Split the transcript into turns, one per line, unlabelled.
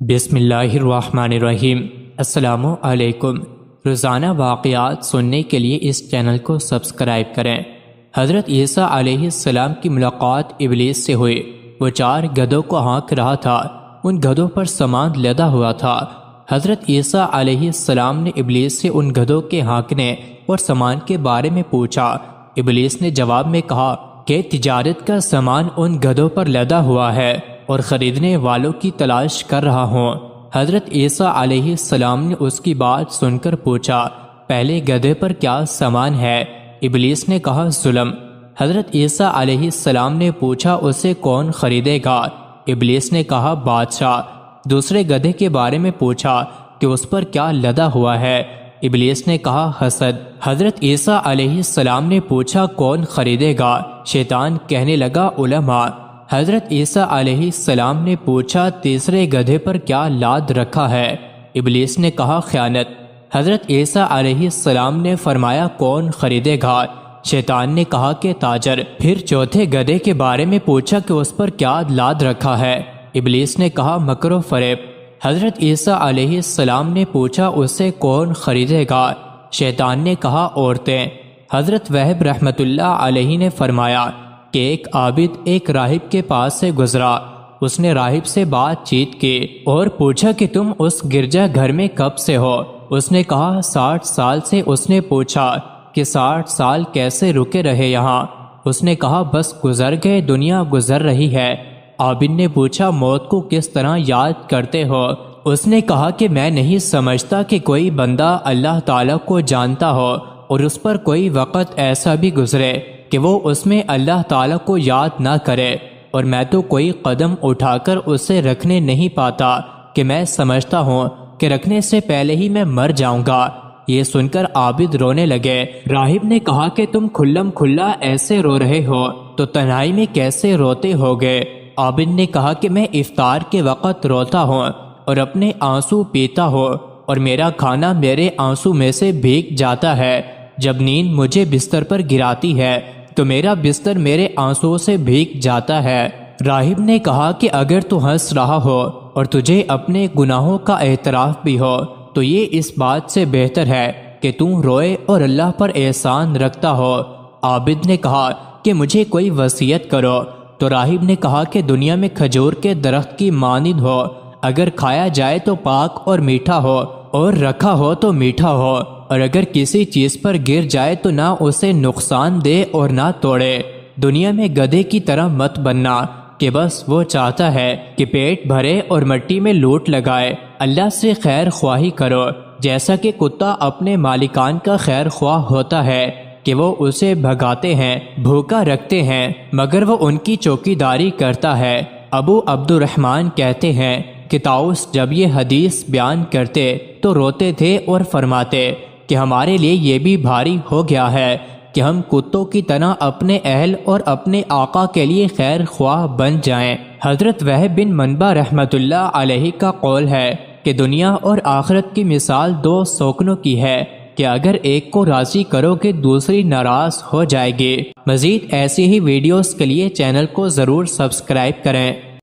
بسم اللہ الرحمن الرحیم۔ السلام علیکم۔ روزانہ واقعات سننے کے لیے اس چینل کو سبسکرائب کریں۔ حضرت عیسیٰ علیہ السلام کی ملاقات ابلیس سے ہوئی۔ وہ 4 گدھوں کو ہانک رہا تھا۔ ان گدھوں پر سامان لدا ہوا تھا۔ حضرت عیسیٰ علیہ السلام نے ابلیس سے ان گدھوں کے ہانکنے اور سامان کے بارے میں پوچھا۔ ابلیس نے جواب میں کہا کہ تجارت کا سامان ان گدھوں پر لدا ہوا ہے اور خریدنے والوں کی تلاش کر رہا ہوں۔ حضرت عیسیٰ علیہ السلام نے اس کی بات سن کر پوچھا، پہلے گدھے پر کیا سامان ہے؟ ابلیس نے کہا، ظلم۔ حضرت عیسیٰ علیہ السلام نے پوچھا، اسے کون خریدے گا؟ ابلیس نے کہا، بادشاہ۔ دوسرے گدھے کے بارے میں پوچھا کہ اس پر کیا لدا ہوا ہے؟ ابلیس نے کہا، حسد۔ حضرت عیسیٰ علیہ السلام نے پوچھا، کون خریدے گا؟ شیطان کہنے لگا، علماء۔ حضرت عیسیٰ علیہ السلام نے پوچھا، تیسرے گدھے پر کیا لاد رکھا ہے؟ ابلیس نے کہا، خیانت۔ حضرت عیسیٰ علیہ السلام نے فرمایا، کون خریدے گا؟ شیطان نے کہا کہ تاجر۔ پھر چوتھے گدھے کے بارے میں پوچھا کہ اس پر کیا لاد رکھا ہے؟ ابلیس نے کہا، مکر و فریب۔ حضرت عیسیٰ علیہ السلام نے پوچھا، اسے کون خریدے گا؟ شیطان نے کہا، عورتیں۔ حضرت وہب رحمۃ اللہ علیہ نے فرمایا کہ ایک عابد ایک راہب کے پاس سے گزرا۔ اس نے راہب سے بات چیت کی اور پوچھا کہ تم اس گرجا گھر میں کب سے ہو؟ اس نے کہا، 60 سال سے۔ اس نے پوچھا کہ 60 سال کیسے رکے رہے یہاں؟ اس نے کہا، بس گزر گئے، دنیا گزر رہی ہے۔ عابد نے پوچھا، موت کو کس طرح یاد کرتے ہو؟ اس نے کہا کہ میں نہیں سمجھتا کہ کوئی بندہ اللہ تعالیٰ کو جانتا ہو اور اس پر کوئی وقت ایسا بھی گزرے کہ وہ اس میں اللہ تعالیٰ کو یاد نہ کرے، اور میں تو کوئی قدم اٹھا کر اسے رکھنے نہیں پاتا کہ میں سمجھتا ہوں کہ رکھنے سے پہلے ہی میں مر جاؤں گا۔ یہ سن کر عابد رونے لگے۔ راہب نے کہا کہ تم کھلم کھلا ایسے رو رہے ہو تو تنہائی میں کیسے روتے ہوگے؟ عابد نے کہا کہ میں افطار کے وقت روتا ہوں اور اپنے آنسو پیتا ہوں، اور میرا کھانا میرے آنسو میں سے بھیگ جاتا ہے۔ جب نیند مجھے بستر پر گراتی ہے تو میرا بستر میرے آنسو سے بھیگ جاتا ہے۔ راہب نے کہا کہ اگر تو ہنس رہا ہو اور تجھے اپنے گناہوں کا اعتراف بھی ہو تو یہ اس بات سے بہتر ہے کہ تم روئے اور اللہ پر احسان رکھتا ہو۔ عابد نے کہا کہ مجھے کوئی وصیت کرو، تو راہب نے کہا کہ دنیا میں کھجور کے درخت کی مانند ہو، اگر کھایا جائے تو پاک اور میٹھا ہو، اور رکھا ہو تو میٹھا ہو، اور اگر کسی چیز پر گر جائے تو نہ اسے نقصان دے اور نہ توڑے۔ دنیا میں گدھے کی طرح مت بننا کہ بس وہ چاہتا ہے کہ پیٹ بھرے اور مٹی میں لوٹ لگائے۔ اللہ سے خیر خواہی کرو، جیسا کہ کتا اپنے مالکان کا خیر خواہ ہوتا ہے کہ وہ اسے بھگاتے ہیں، بھوکا رکھتے ہیں، مگر وہ ان کی چوکیداری کرتا ہے۔ ابو عبد الرحمن کہتے ہیں کہ طاؤس جب یہ حدیث بیان کرتے تو روتے تھے اور فرماتے کہ ہمارے لیے یہ بھی بھاری ہو گیا ہے کہ ہم کتوں کی طرح اپنے اہل اور اپنے آقا کے لیے خیر خواہ بن جائیں۔ حضرت وہب بن منبع رحمۃ اللہ علیہ کا قول ہے کہ دنیا اور آخرت کی مثال 2 سوکنوں کی ہے کہ اگر ایک کو راضی کرو کہ دوسری ناراض ہو جائے گی۔ مزید ایسی ہی ویڈیوز کے لیے چینل کو ضرور سبسکرائب کریں۔